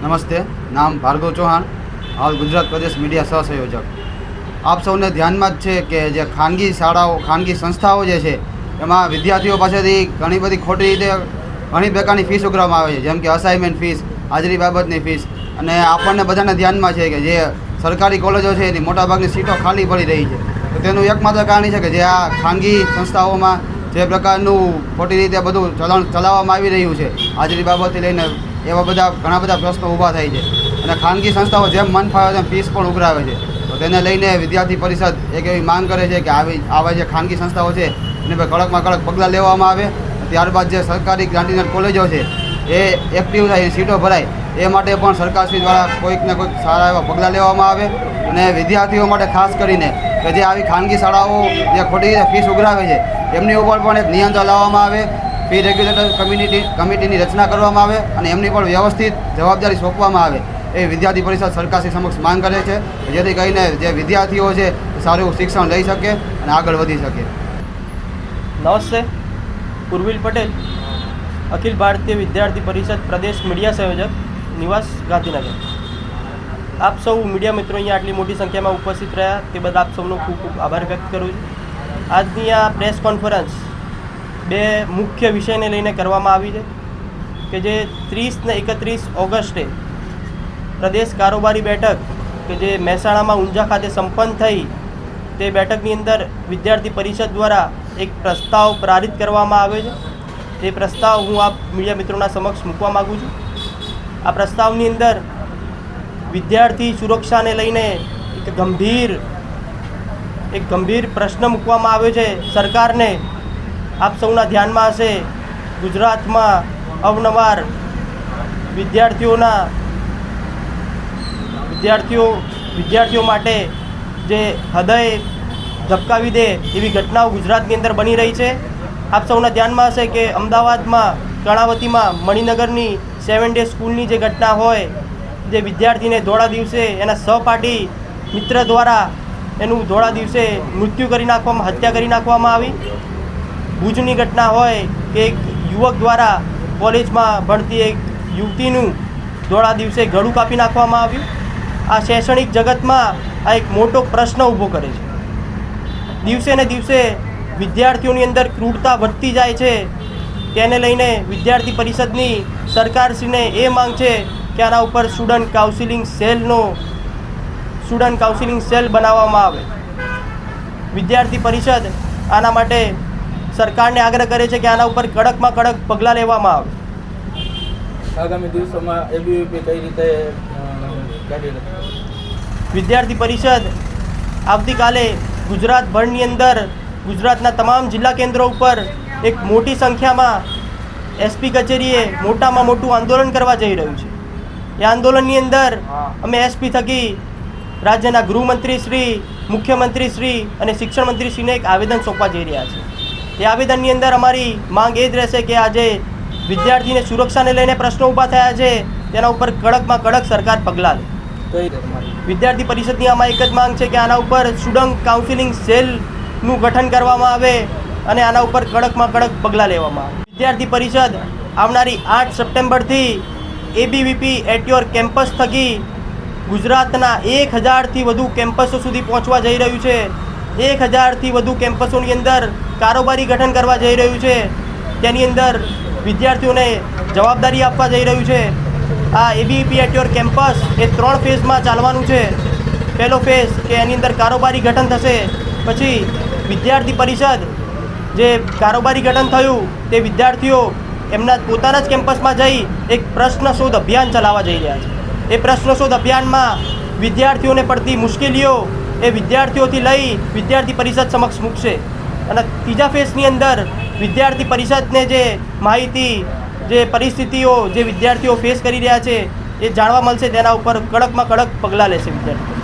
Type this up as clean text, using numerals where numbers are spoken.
નમસ્તે, નામ ભાર્ગવ ચૌહાણ, હાલ ગુજરાત પ્રદેશ મીડિયા સહસંયોજક। આપ સૌને ધ્યાનમાં જ છે કે જે ખાનગી શાળાઓ, ખાનગી સંસ્થાઓ જે છે એમાં વિદ્યાર્થીઓ પાસેથી ઘણી બધી ખોટી રીતે ઘણી પ્રકારની ફીસ ઉઘરાવવામાં આવે છે, જેમ કે અસાઇનમેન્ટ ફીસ, હાજરી બાબતની ફીસ। અને આપણને બધાને ધ્યાનમાં છે કે જે સરકારી કોલેજો છે એની મોટાભાગની સીટો ખાલી પડી રહી છે, તો તેનું એકમાત્ર કારણ છે કે જે આ ખાનગી સંસ્થાઓમાં જે પ્રકારનું ખોટી રીતે બધું ચલાવવામાં આવી રહ્યું છે, હાજરી બાબતથી લઈને એવા બધા ઘણા બધા પ્રશ્નો ઊભા થાય છે। અને ખાનગી સંસ્થાઓ જેમ મન ફાવે તેમ ફીસ પણ ઉઘરાવે છે, તો તેને લઈને વિદ્યાર્થી પરિષદ એક એવી માંગ કરે છે કે આવા જે ખાનગી સંસ્થાઓ છે એને પર કડકમાં કડક પગલાં લેવામાં આવે। ત્યારબાદ જે સરકારી ગ્રાન્ટીનર કોલેજો છે એ એક્ટિવ થાય, સીટો ભરાય, એ માટે પણ સરકારશ્રી દ્વારા કોઈક ને કોઈક સારા એવા પગલાં લેવામાં આવે। અને વિદ્યાર્થીઓ માટે ખાસ કરીને કે જે આવી ખાનગી શાળાઓ જે ખોટી રીતે ફીસ ઉઘરાવે છે એમની ઉપર પણ એક નિયંત્રણ લાવવામાં આવે, ફી રેગ્યુલેટર કમિટીની રચના કરવામાં આવે અને એમની પણ વ્યવસ્થિત જવાબદારી સોંપવામાં આવે, એ વિદ્યાર્થી પરિષદ સરકારશ્રી સમક્ષ માંગ કરે છે, જેથી કરીને જે વિદ્યાર્થીઓ છે સારું શિક્ષણ લઈ શકે અને આગળ વધી શકે। નમસ્તે, પૂર્વિલ પટેલ, અખિલ ભારતીય વિદ્યાર્થી પરિષદ પ્રદેશ મીડિયા સંયોજક, નિવાસ ગાંધીનગર। આપ સૌ મીડિયા મિત્રો અહીંયા આટલી મોટી સંખ્યામાં ઉપસ્થિત રહ્યા તે બદલ આપ સૌનો ખૂબ ખૂબ આભાર વ્યક્ત કરું છું। આજની આ પ્રેસ કોન્ફરન્સ બે મુખ્ય વિષયને લઈને કરવામાં આવી છે કે જે 30 ને 31 ઓગસ્ટે પ્રદેશ કારોબારી બેઠક કે જે મહેસાણામાં ઊંઝા ખાતે સંપન્ન થઈ, તે બેઠકની અંદર વિદ્યાર્થી પરિષદ દ્વારા એક પ્રસ્તાવ પારિત કરવામાં આવે છે। તે પ્રસ્તાવ હું આપ મીડિયા મિત્રોના સમક્ષ મૂકવા માગું છું। આ પ્રસ્તાવની અંદર વિદ્યાર્થી સુરક્ષાને લઈને એક ગંભીર પ્રશ્ન મૂકવામાં આવ્યો છે સરકારને। આપ સૌના ધ્યાનમાં હશે, ગુજરાતમાં અવનવાર વિદ્યાર્થીઓ માટે જે હૃદય ધબકાવી દે એવી ઘટનાઓ ગુજરાતની અંદર બની રહી છે। આપ સૌના ધ્યાનમાં હશે કે અમદાવાદમાં કર્ણાવતીમાં મણિનગરની 7 ડે સ્કૂલની જે ઘટના હોય, જે વિદ્યાર્થીને ધોળા દિવસે એના સહપાઠી મિત્ર દ્વારા એનું ધોળા દિવસે મૃત્યુ કરી નાખવામાં, હત્યા કરી નાખવામાં આવી। ભુજની ઘટના હોય કે એક યુવક દ્વારા કોલેજમાં ભણતી એક યુવતીનું ધોળા દિવસે ગળું કાપી નાખવામાં આવ્યું। આ શૈક્ષણિક જગતમાં આ એક મોટો પ્રશ્ન ઊભો કરે છે। દિવસે ને દિવસે વિદ્યાર્થીઓની અંદર ક્રૂરતા વધતી જાય છે, તેને લઈને વિદ્યાર્થી પરિષદની સરકારશ્રીને એ માંગ છે કે આના ઉપર સ્ટુડન્ટ કાઉન્સિલિંગ સેલ બનાવવામાં આવે। વિદ્યાર્થી પરિષદ આના માટે સરકારને આગ્રહ કરે છે કે આના ઉપર કડકમાં કડક પગલાં લેવામાં આવે। આગામી દિવસોમાં એબીવીપી કઈ રીતે વિદ્યાર્થી પરિષદ આવતીકાલે ગુજરાતભરની અંદર ગુજરાતના તમામ જિલ્લા કેન્દ્રો ઉપર એક મોટી સંખ્યામાં એસપી કચેરીએ મોટામાં મોટું આંદોલન કરવા જઈ રહ્યું છે। એ આંદોલનની અંદર અમે એસપી થકી રાજ્યના ગૃહમંત્રી શ્રી, મુખ્યમંત્રી શ્રી અને શિક્ષણ મંત્રી શ્રીને એક આવેદન સોંપવા જઈ રહ્યા છે। એ આવેદનની અંદર અમારી માંગ એ જ રહેશે કે આજે વિદ્યાર્થીને સુરક્ષાને લઈને પ્રશ્નો ઊભા થયા છે, તેના ઉપર કડકમાં કડક સરકાર પગલાં લે। વિદ્યાર્થી પરિષદની આમાં એક જ માંગ છે કે આના ઉપર સ્ટુડન્ટ કાઉન્સિલિંગ સેલનું ગઠન કરવામાં આવે અને આના ઉપર કડકમાં કડક પગલાં લેવામાં આવે। વિદ્યાર્થી પરિષદ આવનારી 8 સપ્ટેમ્બરથી એબીવીપી એટ યોર કેમ્પસ થકી ગુજરાતના 1000થી વધુ કેમ્પસો સુધી પહોંચવા જઈ રહ્યું છે। 1000થી વધુ કેમ્પસોની અંદર કારોબારી ગઠન કરવા જઈ રહ્યું છે, તેની અંદર વિદ્યાર્થીઓને જવાબદારી આપવા જઈ રહ્યું છે। આ એબીવીપી એટ યોર કેમ્પસ એ 3 ફેઝમાં ચાલવાનું છે। પહેલો ફેઝ કે એની અંદર કારોબારી ગઠન થશે, પછી વિદ્યાર્થી પરિષદ જે કારોબારી ગઠન થયું તે વિદ્યાર્થીઓ એમના પોતાના જ કેમ્પસમાં જઈ એક પ્રશ્ન શોધ અભિયાન ચલાવવા જઈ રહ્યા છે। એ પ્રશ્ન શોધ અભિયાનમાં વિદ્યાર્થીઓને પડતી મુશ્કેલીઓ એ વિદ્યાર્થીઓથી લઈ વિદ્યાર્થી પરિષદ સમક્ષ મૂકશે। અને ત્રીજા ફેઝની અંદર વિદ્યાર્થી પરિષદને જે માહિતી, જે પરિસ્થિતિઓ જે વિદ્યાર્થીઓ ફેસ કરી રહ્યા છે એ જાણવા મળશે, તેના ઉપર કડકમાં કડક પગલાં લેશે વિદ્યાર્થીઓ।